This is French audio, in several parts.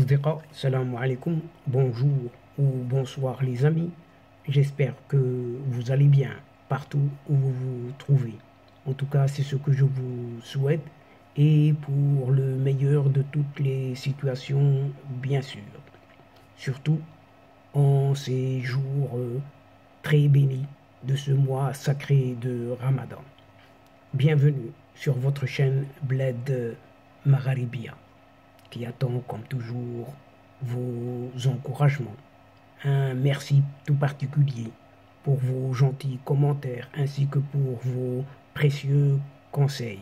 Asdiqa, salam alaikum, bonjour ou bonsoir les amis. J'espère que vous allez bien partout où vous vous trouvez. En tout cas, c'est ce que je vous souhaite et pour le meilleur de toutes les situations, bien sûr. Surtout en ces jours très bénis de ce mois sacré de Ramadan. Bienvenue sur votre chaîne Bled Magharibia, qui attend comme toujours vos encouragements. Un merci tout particulier pour vos gentils commentaires ainsi que pour vos précieux conseils.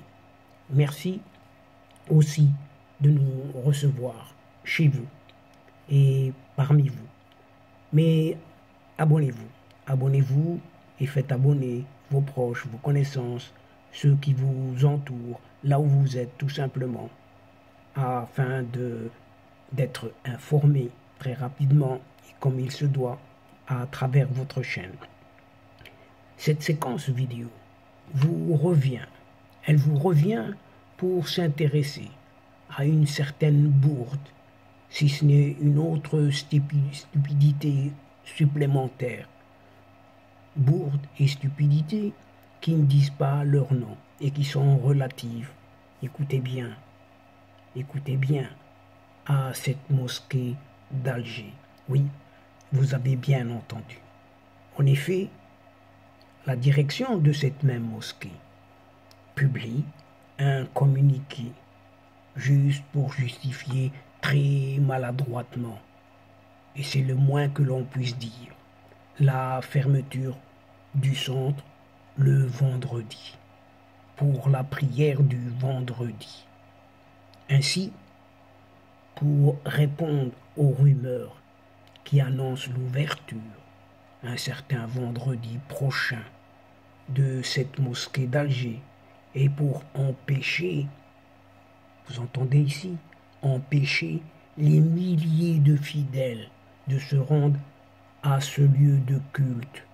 Merci aussi de nous recevoir chez vous et parmi vous. Mais abonnez-vous et faites abonner vos proches, vos connaissances, ceux qui vous entourent, là où vous êtes tout simplement, afin d'être informé très rapidement et comme il se doit à travers votre chaîne. Cette séquence vidéo elle vous revient pour s'intéresser à une certaine bourde, si ce n'est une autre stupidité supplémentaire. Bourde et stupidité qui ne disent pas leur nom et qui sont relatives. Écoutez bien à cette mosquée d'Alger. Oui, vous avez bien entendu. En effet, la direction de cette même mosquée publie un communiqué juste pour justifier très maladroitement, et c'est le moins que l'on puisse dire, la fermeture du centre le vendredi, pour la prière du vendredi. Ainsi, pour répondre aux rumeurs qui annoncent l'ouverture un certain vendredi prochain de cette mosquée d'Alger, et pour empêcher, vous entendez ici, empêcher les milliers de fidèles de se rendre à ce lieu de culte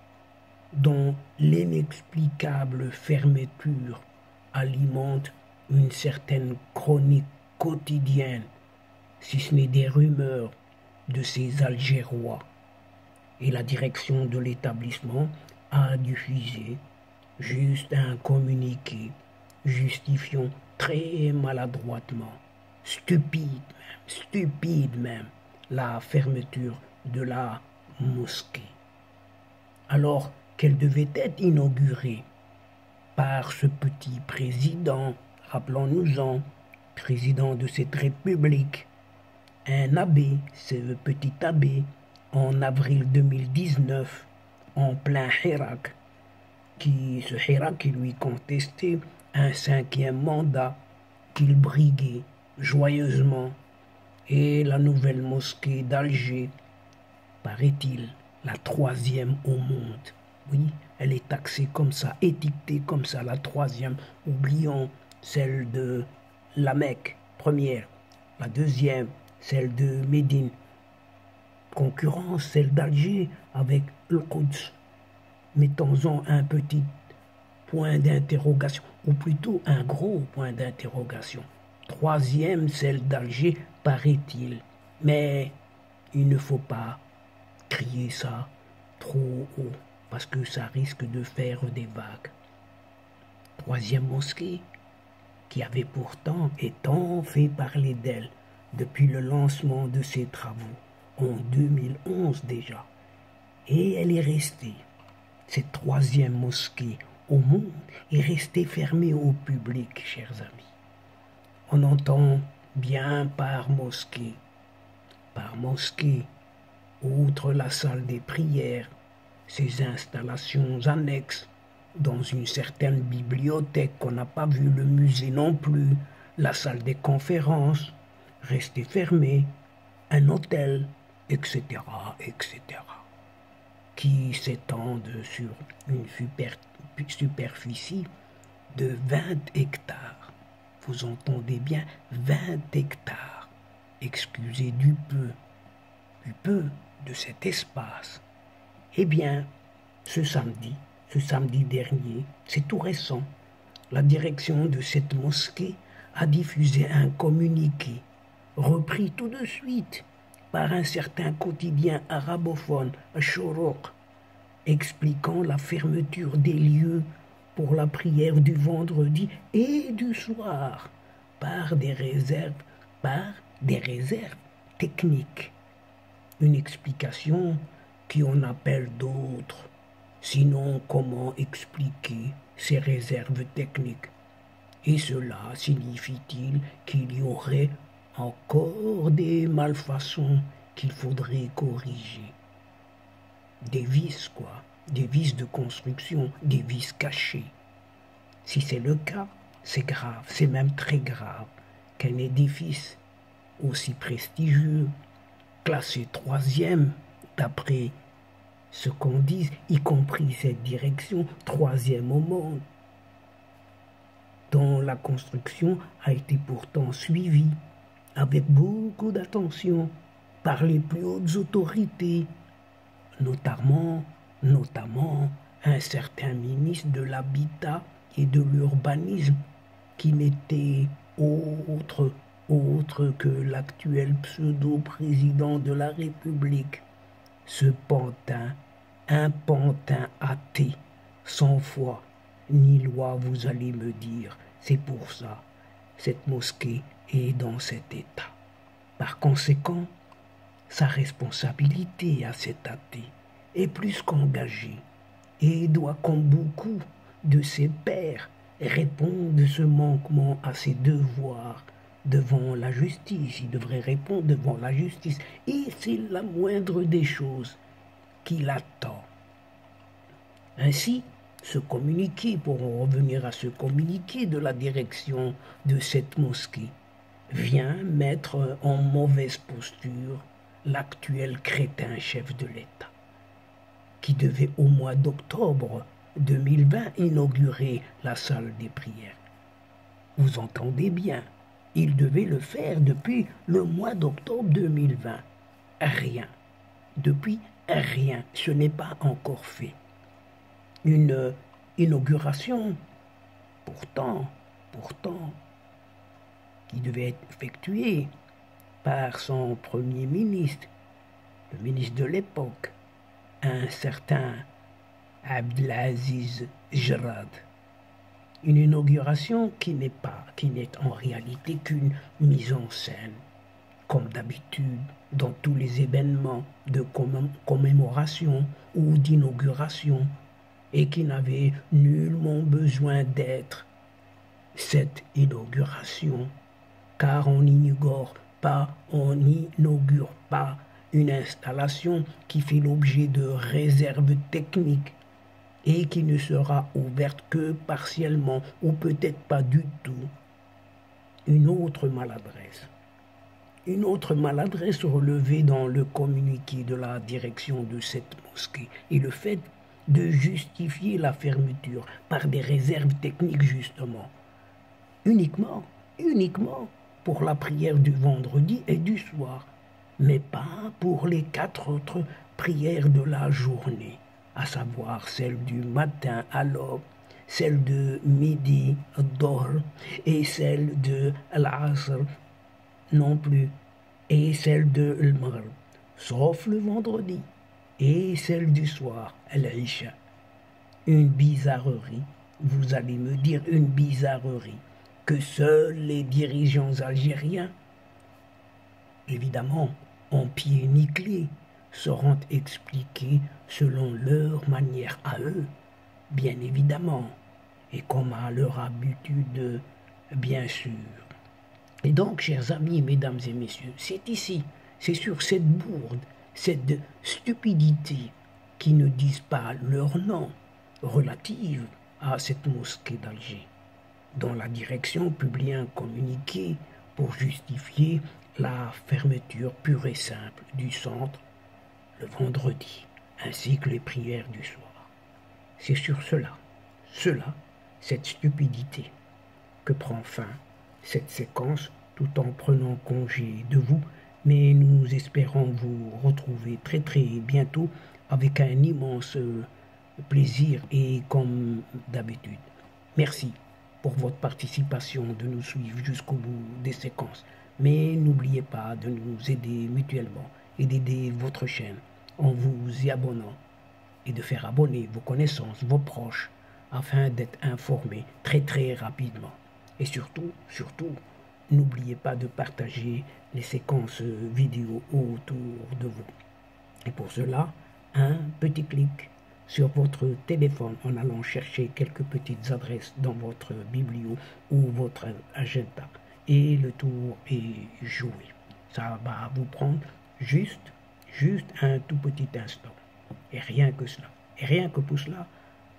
dont l'inexplicable fermeture alimente une certaine chronique quotidienne, si ce n'est des rumeurs de ces Algérois. Et la direction de l'établissement a diffusé juste un communiqué justifiant très maladroitement, stupide même, la fermeture de la mosquée, alors qu'elle devait être inaugurée par ce petit président, rappelons-nous-en, président de cette république, un abbé, ce petit abbé, en avril 2019, en plein Hirak, ce Hirak qui lui contestait un 5e mandat qu'il briguait joyeusement, et la nouvelle mosquée d'Alger, paraît-il, la 3e au monde. Oui, elle est taxée comme ça, étiquetée comme ça, la 3e, oublions celle de la Mecque, première, la 2e, celle de Médine, concurrence, celle d'Alger avec le Quds. Mettons-en un petit point d'interrogation, ou plutôt un gros point d'interrogation. 3e, celle d'Alger, paraît-il. Mais il ne faut pas crier ça trop haut, parce que ça risque de faire des vagues. 3e mosquée, qui avait pourtant et tant fait parler d'elle depuis le lancement de ses travaux, en 2011 déjà. Et elle est restée, cette 3e mosquée au monde, est restée fermée au public, chers amis. On entend bien par mosquée, outre la salle des prières, ces installations annexes, dans une certaine bibliothèque qu'on n'a pas vu, le musée non plus, la salle des conférences, restée fermée, un hôtel, etc., qui s'étendent sur une superficie de 20 hectares. Vous entendez bien, 20 hectares. Excusez du peu de cet espace. Eh bien, ce samedi dernier, c'est tout récent, la direction de cette mosquée a diffusé un communiqué repris tout de suite par un certain quotidien arabophone, Shorouk, expliquant la fermeture des lieux pour la prière du vendredi et du soir par des réserves techniques. Une explication qui en appelle d'autres. Sinon, comment expliquer ces réserves techniques? Et cela signifie-t-il qu'il y aurait encore des malfaçons qu'il faudrait corriger? Des vices, quoi. Des vices de construction, des vices cachés. Si c'est le cas, c'est grave, c'est même très grave qu'un édifice aussi prestigieux, classé 3e, d'après ce qu'on dit, y compris cette direction, 3e au monde, dont la construction a été pourtant suivie avec beaucoup d'attention par les plus hautes autorités, notamment un certain ministre de l'Habitat et de l'Urbanisme qui n'était autre que l'actuel pseudo-président de la République, ce pantin, un pantin athée, sans foi ni loi, vous allez me dire. C'est pour ça, cette mosquée est dans cet état. Par conséquent, sa responsabilité à cet athée est plus qu'engagée et doit, comme beaucoup de ses pairs, répondre de ce manquement à ses devoirs devant la justice. Il devrait répondre devant la justice et c'est la moindre des choses qu'il attend. Ainsi, ce communiqué, pour en revenir à ce communiqué de la direction de cette mosquée, vient mettre en mauvaise posture l'actuel crétin chef de l'État, qui devait au mois d'octobre 2020 inaugurer la salle des prières. Vous entendez bien, il devait le faire depuis le mois d'octobre 2020. Rien. Depuis, rien. Ce n'est pas encore fait. Une inauguration, pourtant, qui devait être effectuée par son premier ministre, le ministre de l'époque, un certain Abdelaziz Jarad. Une inauguration qui n'est en réalité qu'une mise en scène, comme d'habitude dans tous les événements de commémoration ou d'inauguration, et qui n'avait nullement besoin d'être cette inauguration, car on n'inaugure pas une installation qui fait l'objet de réserves techniques et qui ne sera ouverte que partiellement ou peut-être pas du tout. Une autre maladresse relevée dans le communiqué de la direction de cette mosquée est le fait de justifier la fermeture par des réserves techniques justement, uniquement pour la prière du vendredi et du soir, mais pas pour les 4 autres prières de la journée, à savoir celle du matin à l'aube, celle de midi à Dohr et celle de l'Asr non plus, et celle de l'Maghrib, sauf le vendredi, et celle du soir, l'Isha. Une bizarrerie, vous allez me dire une bizarrerie, que seuls les dirigeants algériens, évidemment en pied nickelé, sauront expliquer selon leur manière à eux, bien évidemment, et comme à leur habitude, bien sûr. Et donc, chers amis, mesdames et messieurs, c'est ici, c'est sur cette bourde, cette stupidité qui ne disent pas leur nom relative à cette mosquée d'Alger, dont la direction publie un communiqué pour justifier la fermeture pure et simple du centre le vendredi, ainsi que les prières du soir. C'est sur cela, cette stupidité, que prend fin cette séquence tout en prenant congé de vous, mais nous espérons vous retrouver très très bientôt avec un immense plaisir et comme d'habitude. Merci pour votre participation de nous suivre jusqu'au bout des séquences. Mais n'oubliez pas de nous aider mutuellement et d'aider votre chaîne en vous y abonnant et de faire abonner vos connaissances, vos proches, afin d'être informés très rapidement. Et surtout, n'oubliez pas de partager les séquences vidéo autour de vous. Et pour cela, un petit clic sur votre téléphone en allant chercher quelques petites adresses dans votre biblio ou votre agenda. Et le tour est joué. Ça va vous prendre juste un tout petit instant. Et rien que cela. Et rien que pour cela,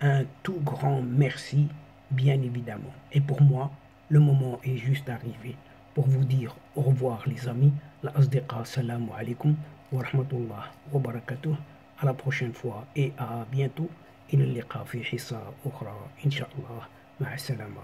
un tout grand merci, bien évidemment. Et pour moi, le moment est juste arrivé pour vous dire au revoir les amis. La asdiqa, salamu alaikum wa rahmatullah wa barakatuh. À la prochaine fois et à bientôt. إلى اللقاء في حصة أخرى إن شاء الله. مع السلامة.